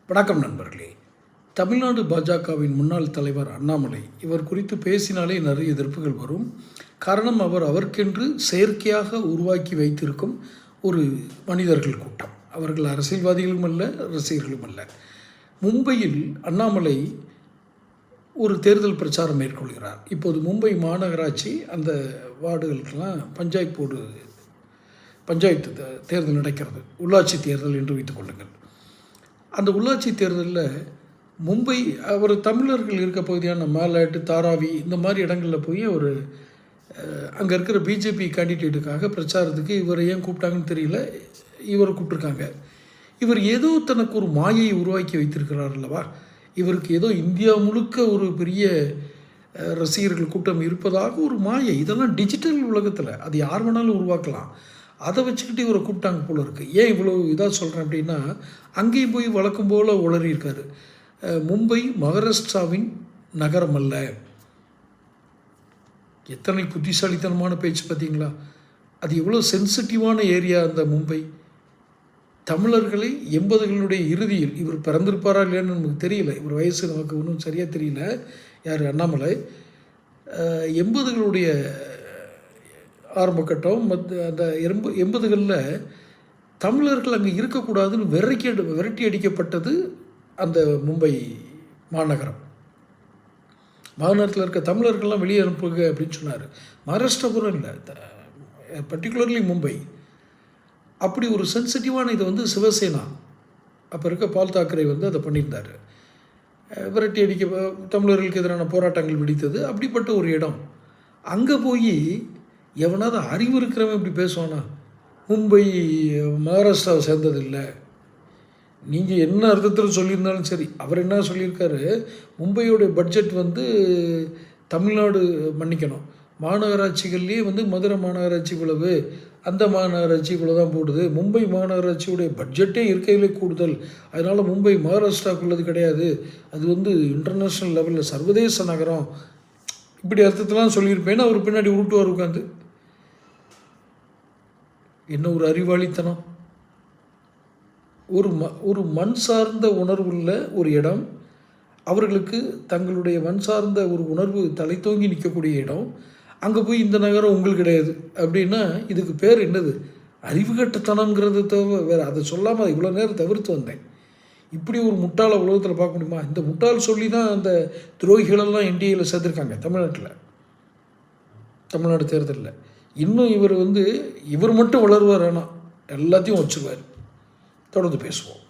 வணக்கம் நண்பர்களே. தமிழ்நாடு பாஜகவின் முன்னாள் தலைவர் அண்ணாமலை இவர் குறித்து பேசினாலே நிறைய எதிர்ப்புகள் வரும். காரணம், அவருக்கென்று செயற்கையாக உருவாக்கி வைத்திருக்கும் ஒரு மனிதர்கள் கூட்டம். அவர்கள் அரசியல்வாதிகளும் அல்ல, ரசிகர்களும் அல்ல. மும்பையில் அண்ணாமலை ஒரு தேர்தல் பிரச்சாரம் மேற்கொள்கிறார். இப்போது மும்பை மாநகராட்சி அந்த வார்டுகளுக்கெல்லாம் பஞ்சாயத்து தேர்தல் நடக்கிறது. உள்ளாட்சி தேர்தல் என்று வைத்துக் கொள்ளுங்கள். அந்த உள்ளாட்சி தேர்தலில் மும்பை அவர் தமிழர்கள் இருக்க பகுதியான மாலாட்டு, தாராவி இந்த மாதிரி இடங்களில் போய் ஒரு அங்கே இருக்கிற பிஜேபி கேண்டிடேட்டுக்காக பிரச்சாரத்துக்கு இவரை ஏன் கூப்பிட்டாங்கன்னு தெரியல, இவரை கூப்பிட்ருக்காங்க. இவர் ஏதோ தனக்கு ஒரு மாயை உருவாக்கி வைத்திருக்கிறார் அல்லவா. இவருக்கு ஏதோ இந்தியா முழுக்க ஒரு பெரிய ரசிகர்கள் கூட்டம் இருப்பதாக ஒரு மாயை. இதெல்லாம் டிஜிட்டல் உலகத்தில் அது யார் வேணாலும் உருவாக்கலாம். அதை வச்சுக்கிட்டு இவரை கூப்பிட்டாங்க போல இருக்குது. ஏன் இவ்வளோ இதாக சொல்கிறேன் அப்படின்னா, அங்கேயும் போய் வழக்கம் போல் உளறியிருக்காரு. மும்பை மகாராஷ்டிராவின் நகரம் அல்ல. எத்தனை புத்திசாலித்தனமான பேச்சு பார்த்தீங்களா. அது எவ்வளோ சென்சிட்டிவான ஏரியா அந்த மும்பை. தமிழர்களை 80களுடைய இறுதியில், இவர் பிறந்திருப்பாரா இல்லையான்னு நமக்கு தெரியல, இவர் வயசு நமக்கு ஒன்றும் சரியாக தெரியல, யார் அண்ணாமலை 80களுடைய ஆரம்ப கட்டம் அந்த 80களில் தமிழர்கள் அங்கே இருக்கக்கூடாதுன்னு விரட்டி அடிக்கப்பட்டது அந்த மும்பை மாநகரம். மாநகரத்தில் இருக்க தமிழர்கள்லாம் வெளியே அனுப்புங்க அப்படின்னு சொன்னார். மகாராஷ்டிராபுரம் இல்லை, பர்டிகுலர்லி மும்பை. அப்படி ஒரு சென்சிட்டிவான இதை சிவசேனா அப்போ இருக்க பால் தாக்கரே அதை பண்ணியிருந்தார். விரட்டி அடிக்க தமிழர்களுக்கு எதிரான போராட்டங்கள் வெடித்தது. அப்படிப்பட்ட ஒரு இடம். அங்கே போய் எவனாவது அறிவு இருக்கிறவன் இப்படி பேசுவானா? மும்பை மகாராஷ்டிராவை சேர்ந்ததில்லை. நீங்கள் என்ன அர்த்தத்தில் சொல்லியிருந்தாலும் சரி. அவர் என்ன சொல்லியிருக்காரு, மும்பையோடைய பட்ஜெட் தமிழ்நாடு மன்னிக்கணும், மாநகராட்சிகள்லேயே மதுரை மாநகராட்சி இவ்வளவு, அந்த மாநகராட்சி இவ்வளோ தான் போடுது. மும்பை மாநகராட்சியுடைய பட்ஜெட்டே இருக்கையிலே கூடுதல். அதனால் மும்பை மகாராஷ்டிராவுக்குள்ளது கிடையாது, அது இன்டர்நேஷ்னல் லெவலில் சர்வதேச நகரம். இப்படி அர்த்தத்தெல்லாம் சொல்லியிருப்பேன்னு அவர் பின்னாடி உருட்டுவார் உட்காந்து. என்ன ஒரு அறிவாளித்தனம். ஒரு மண் சார்ந்த உணர்வுள்ள ஒரு இடம், அவர்களுக்கு தங்களுடைய மண் சார்ந்த ஒரு உணர்வு தலை தோங்கி நிற்கக்கூடிய இடம். அங்கே போய் இந்த நகரம் உங்களுக்கு கிடையாது அப்படின்னா இதுக்கு பேர் என்னது? அறிவு கட்டத்தனம்ங்கிறது தவிர வேறு. அதை சொல்லாமல் இவ்வளோ நேரம் தவிர்த்து வந்தேன். இப்படி ஒரு முட்டாளை உலகத்தில் பார்க்க முடியுமா? இந்த முட்டாள் சொல்லி தான் அந்த துரோகிகளெல்லாம் என்டிஏயில் சேர்த்துருக்காங்க தமிழ்நாடு தேர்தலில். இன்னும் இவர் இவர் மட்டும் வளருவார், ஆனால் எல்லாத்தையும் வச்சுருவார். தொடர்ந்து பேசுவோம்.